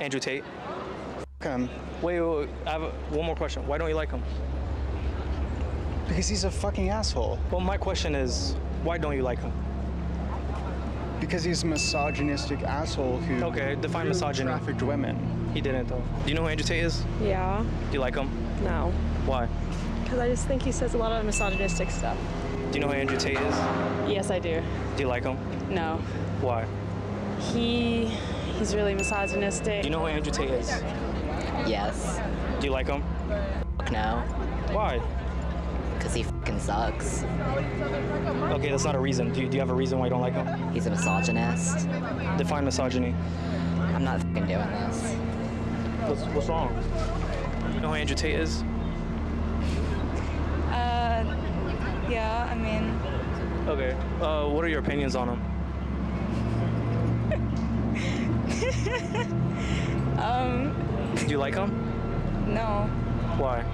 Andrew Tate. Him. Wait, I have one more question. Why don't you like him? Because he's a fucking asshole. Well, my question is, why don't you like him? Because he's a misogynistic asshole who Okay, define misogyny. trafficked women. He didn't, though. Do you know who Andrew Tate is? Yeah. Do you like him? No. Why? Because I just think he says a lot of misogynistic stuff. Do you know who Andrew Tate is? Yes, I do. Do you like him? No. Why? He's really misogynistic. Do you know who Andrew Tate is? Yes. Do you like him? Fuck no. Why? Because he fucking sucks. Okay, that's not a reason. Do you have a reason why you don't like him? He's a misogynist. Define misogyny. I'm not fucking doing this. What's wrong? You know who Andrew Tate is? Yeah, I mean, Okay. What are your opinions on him? Do you like him? no, Why?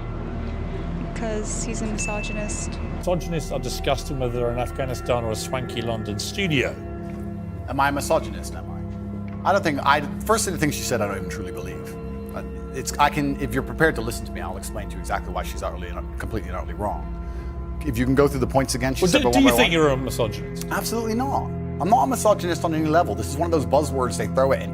because he's a misogynist. Misogynists are disgusting whether they're in Afghanistan or a swanky London studio. Am I a misogynist? Am I? I don't think. First of the things she said, I don't even truly believe. If you're prepared to listen to me, I'll explain to you exactly why she's completely and utterly wrong. If you can go through the points again, she said. Do you think you're a misogynist? Absolutely not. I'm not a misogynist on any level. This is one of those buzzwords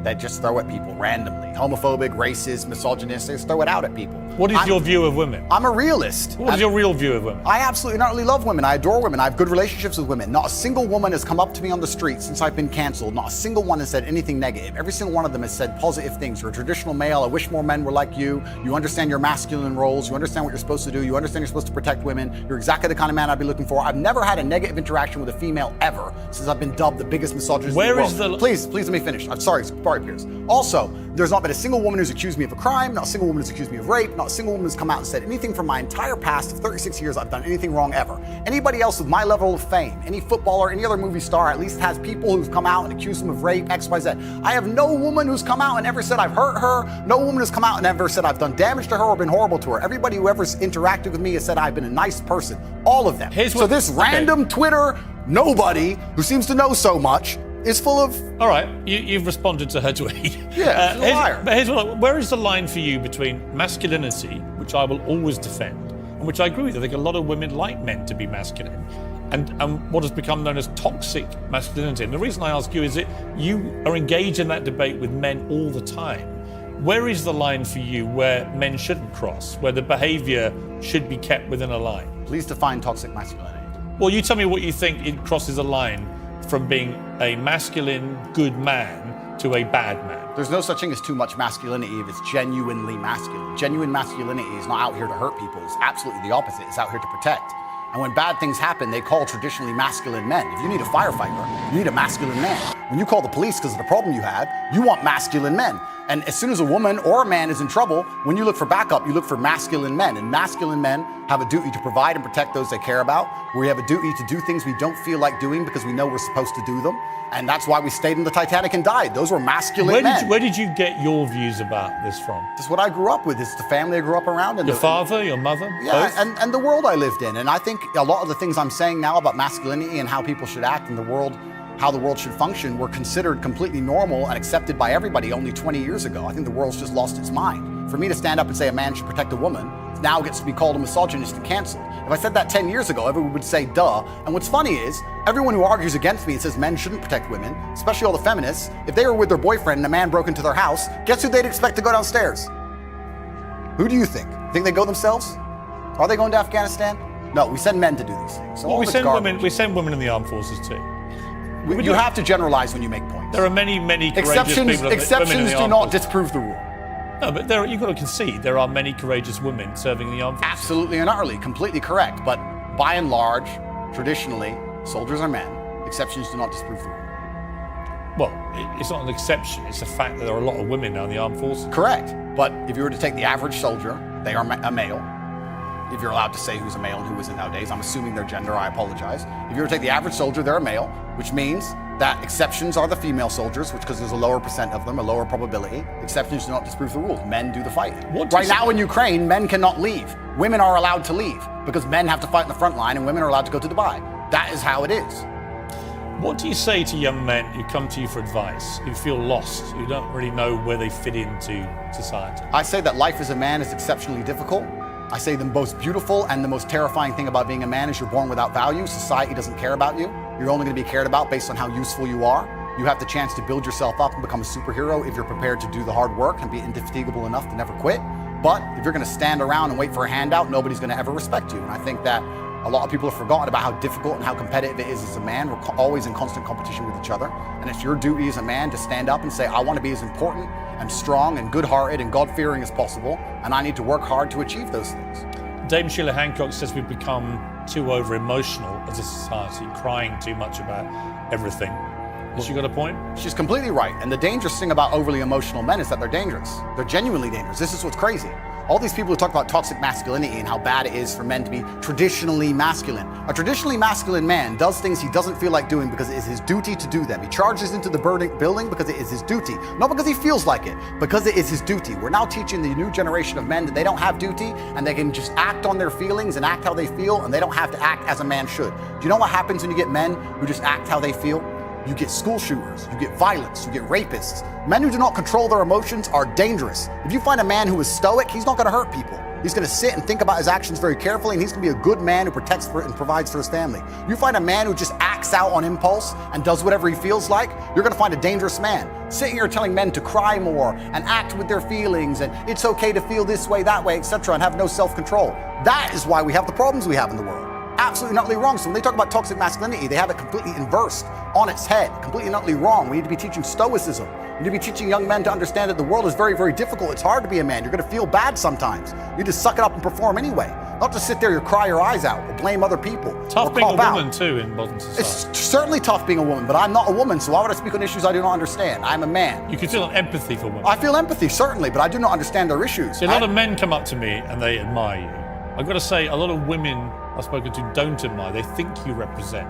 they just throw at people randomly. Homophobic, racist, misogynist, they just throw it out at people. What is your view of women? I'm a realist. What is your real view of women? I absolutely and utterly love women. I adore women. I have good relationships with women. Not a single woman has come up to me on the street since I've been canceled. Not a single one has said anything negative. Every single one of them has said positive things. You're a traditional male. I wish more men were like you. You understand your masculine roles. You understand what you're supposed to do. You understand you're supposed to protect women. You're exactly the kind of man I'd be looking for. I've never had a negative interaction with a female ever since I've been dubbed the biggest misogynist in the world. Please let me finish. I'm sorry, Pierce. Also, there's not been a single woman who's accused me of a crime, not a single woman who's accused me of rape, not a single woman who's come out and said anything from my entire past of 36 years I've done anything wrong ever. Anybody else with my level of fame, any footballer, any other movie star, at least has people who've come out and accused them of rape, X, Y, Z. I have no woman who's come out and ever said I've hurt her. No woman who's come out and ever said I've done damage to her or been horrible to her. Everybody who ever interacted with me has said I've been a nice person. All of them. This random Twitter nobody who seems to know so much is full of... All right, you've responded to her tweet. Yeah, she's a liar. But where is the line for you between masculinity, which I will always defend, and which I agree with? I think a lot of women like men to be masculine, and what has become known as toxic masculinity. And the reason I ask you is that you are engaged in that debate with men all the time. Where is the line for you where men shouldn't cross, where the behavior should be kept within a line? Please define toxic masculinity. Well, you tell me what you think it crosses a line from being a masculine, good man to a bad man. There's no such thing as too much masculinity if it's genuinely masculine. Genuine masculinity is not out here to hurt people. It's absolutely the opposite. It's out here to protect. And when bad things happen, they call traditionally masculine men. If you need a firefighter, you need a masculine man. When you call the police because of the problem you have, you want masculine men. And as soon as a woman or a man is in trouble, when you look for backup, you look for masculine men. And masculine men have a duty to provide and protect those they care about. We have a duty to do things we don't feel like doing because we know we're supposed to do them. And that's why we stayed in the Titanic and died. Those were masculine men. Where did you get your views about this from? This is what I grew up with. It's the family I grew up around. And your father, your mother? Yeah, both? and the world I lived in. And I think a lot of the things I'm saying now about masculinity and how people should act in the world, how the world should function, were considered completely normal and accepted by everybody only 20 years ago. I think the world's just lost its mind. For me to stand up and say a man should protect a woman now gets to be called a misogynist and canceled. If I said that 10 years ago, everyone would say, duh. And what's funny is, everyone who argues against me and says men shouldn't protect women, especially all the feminists, if they were with their boyfriend and a man broke into their house, guess who they'd expect to go downstairs? Who do you think? Think they go themselves? Are they going to Afghanistan? No, we send men to do these things. So well, we send women in the armed forces too. You have to generalize when you make points. There are many courageous people. Exceptions do not disprove the rule. No, but you've got to concede there are many courageous women serving in the armed forces. Absolutely and utterly, completely correct. But by and large, traditionally, soldiers are men. Exceptions do not disprove the rule. Well, it's not an exception. It's a fact that there are a lot of women now in the armed forces. Correct. But if you were to take the average soldier, they are a male. If you're allowed to say who's a male and who isn't nowadays, I'm assuming their gender, I apologize. If you were to take the average soldier, they're a male, which means that exceptions are the female soldiers, which because there's a lower percent of them, a lower probability. Exceptions do not disprove the rules. Men do the fighting. Right now in Ukraine, men cannot leave. Women are allowed to leave because men have to fight in the front line and women are allowed to go to Dubai. That is how it is. What do you say to young men who come to you for advice, who feel lost, who don't really know where they fit into society? I say that life as a man is exceptionally difficult. I say the most beautiful and the most terrifying thing about being a man is you're born without value. Society doesn't care about you. You're only going to be cared about based on how useful you are. You have the chance to build yourself up and become a superhero if you're prepared to do the hard work and be indefatigable enough to never quit. But if you're going to stand around and wait for a handout, nobody's going to ever respect you. And I think that a lot of people have forgotten about how difficult and how competitive it is as a man. We're always in constant competition with each other. And it's your duty as a man to stand up and say, I want to be as important and strong and good-hearted and God-fearing as possible. And I need to work hard to achieve those things. Dame Sheila Hancock says we've become too over-emotional as a society, crying too much about everything. Has she got a point? She's completely right. And the dangerous thing about overly emotional men is that they're dangerous. They're genuinely dangerous. This is what's crazy. All these people who talk about toxic masculinity and how bad it is for men to be traditionally masculine. A traditionally masculine man does things he doesn't feel like doing because it is his duty to do them. He charges into the building because it is his duty. Not because he feels like it, because it is his duty. We're now teaching the new generation of men that they don't have duty and they can just act on their feelings and act how they feel, and they don't have to act as a man should. Do you know what happens when you get men who just act how they feel? You get school shooters, you get violence, you get rapists. Men who do not control their emotions are dangerous. If you find a man who is stoic, he's not going to hurt people. He's going to sit and think about his actions very carefully, and he's going to be a good man who protects and provides for his family. You find a man who just acts out on impulse and does whatever he feels like, you're going to find a dangerous man. Sitting here telling men to cry more and act with their feelings and it's okay to feel this way, that way, etc., and have no self-control. That is why we have the problems we have in the world. Absolutely not wrong. So when they talk about toxic masculinity, they have it completely inversed on its head, completely not wrong. We need to be teaching stoicism. We need to be teaching young men to understand that the world is very, very difficult. It's hard to be a man. You're going to feel bad sometimes. You need to suck it up and perform anyway. Not just sit there and cry your eyes out or blame other people. Tough or being a cop woman out. too in modern society. It's certainly tough being a woman, but I'm not a woman, so why would I speak on issues I do not understand? I'm a man. You can feel empathy for women. I feel empathy, certainly, but I do not understand their issues. See, a lot of men come up to me and they admire you. I've got to say, a lot of women I've spoken to don't admire. They think you represent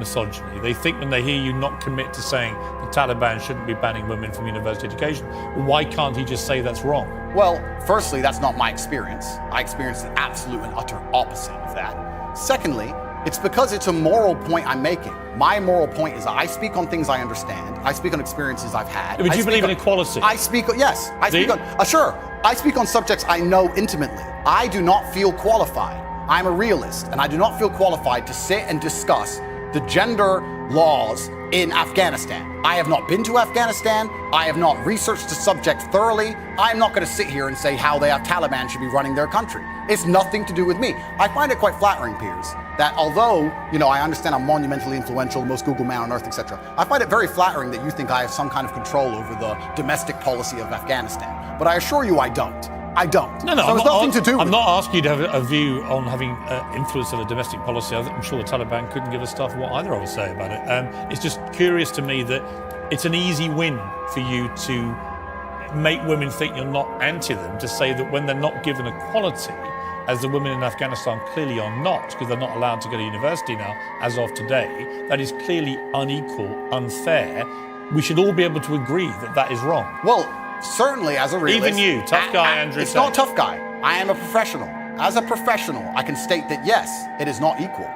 misogyny. They think when they hear you not commit to saying the Taliban shouldn't be banning women from university education, well, why can't he just say that's wrong? Well, firstly, that's not my experience. I experience the absolute and utter opposite of that. Secondly, it's because it's a moral point I'm making. My moral point is that I speak on things I understand. I speak on experiences I've had. But you believe in equality? I speak, yes. I speak on, sure. I speak on subjects I know intimately. I do not feel qualified. I'm a realist, and I do not feel qualified to sit and discuss the gender laws in Afghanistan. I have not been to Afghanistan. I have not researched the subject thoroughly. I'm not going to sit here and say how the Taliban should be running their country. It's nothing to do with me. I find it quite flattering, Piers, that although, I understand I'm monumentally influential, the most Google man on earth, etc., I find it very flattering that you think I have some kind of control over the domestic policy of Afghanistan. But I assure you I don't. I don't. No, so it's nothing to do with I'm not asking you to have a view on having influence on the domestic policy. I'm sure the Taliban couldn't give a stuff what either of us say about it. It's just curious to me that it's an easy win for you to make women think you're not anti them, to say that when they're not given equality, as the women in Afghanistan clearly are not, because they're not allowed to go to university now, as of today, that is clearly unequal, unfair. We should all be able to agree that that is wrong. Well, certainly as a realist. Even you, tough guy, Andrew. It's not tough guy. I am a professional. As a professional, I can state that yes, it is not equal.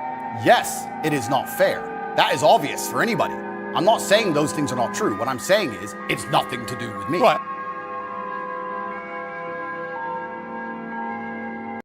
Yes, it is not fair. That is obvious for anybody. I'm not saying those things are not true. What I'm saying is it's nothing to do with me. Right.